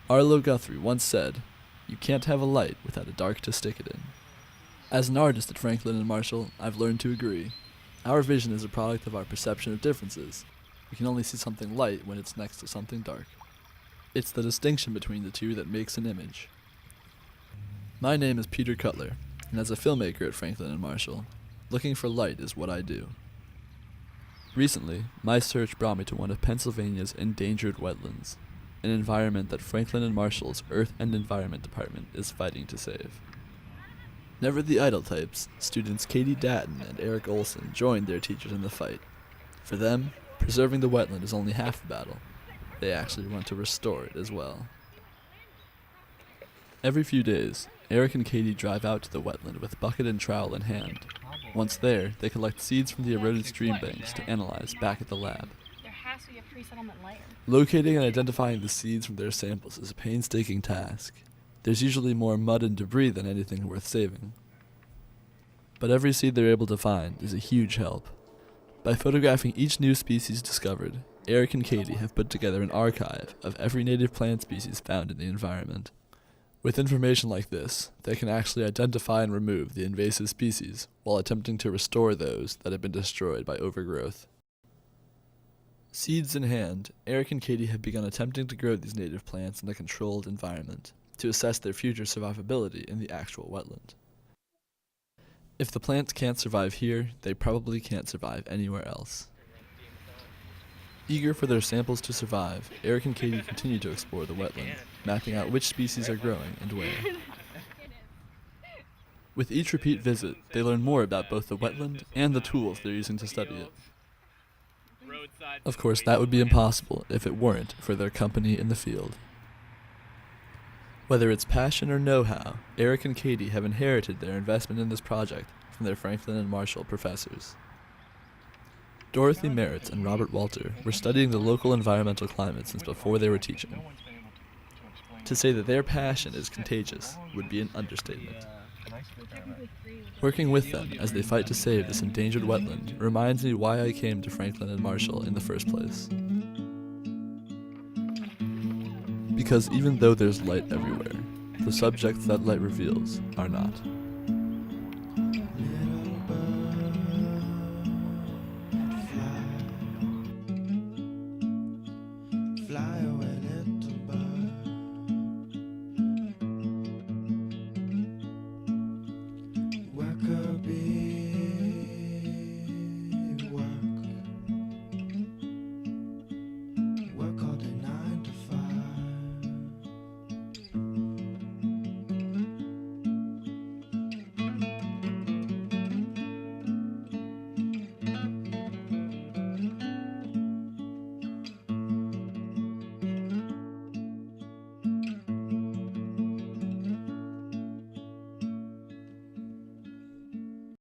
Arlo Guthrie once said, "You can't have a light without a dark to stick it in." As an artist at Franklin and Marshall, I've learned to agree. Our vision is a product of our perception of differences. We can only see something light when it's next to something dark. It's the distinction between the two that makes an image. My name is Peter Cutler, and as a filmmaker at Franklin and Marshall, looking for light is what I do. Recently, my search brought me to one of Pennsylvania's endangered wetlands, an environment that Franklin and Marshall's Earth and Environment Department is fighting to save. Never the idle types, students Katie Datin and Erik Ohlson joined their teachers in the fight. For them, preserving the wetland is only half the battle. They actually want to restore it as well. Every few days, Erik and Katie drive out to the wetland with bucket and trowel in hand. Once there, they collect seeds from the eroded stream banks to analyze back at the lab. There has to be a pre-settlement layer. Locating and identifying the seeds from their samples is a painstaking task. There's usually more mud and debris than anything worth saving. But every seed they're able to find is a huge help. By photographing each new species discovered, Erik and Katie have put together an archive of every native plant species found in the environment. With information like this, they can actually identify and remove the invasive species while attempting to restore those that have been destroyed by overgrowth. Seeds in hand, Erik and Katie have begun attempting to grow these native plants in a controlled environment to assess their future survivability in the actual wetland. If the plants can't survive here, they probably can't survive anywhere else. Eager for their samples to survive, Erik and Katie continue to explore the wetland, mapping out which species are growing and where. With each repeat visit, they learn more about both the wetland and the tools they're using to study it. Of course, that would be impossible if it weren't for their company in the field. Whether it's passion or know-how, Erik and Katie have inherited their investment in this project from their Franklin and Marshall professors. Dorothy, Merritts, and Robert Walter were studying the local environmental climate since before they were teaching. To say that their passion is contagious would be an understatement. Working with them as they fight to save this endangered wetland reminds me why I came to Franklin and Marshall in the first place. Because even though there's light everywhere, the subjects that light reveals are not. Fly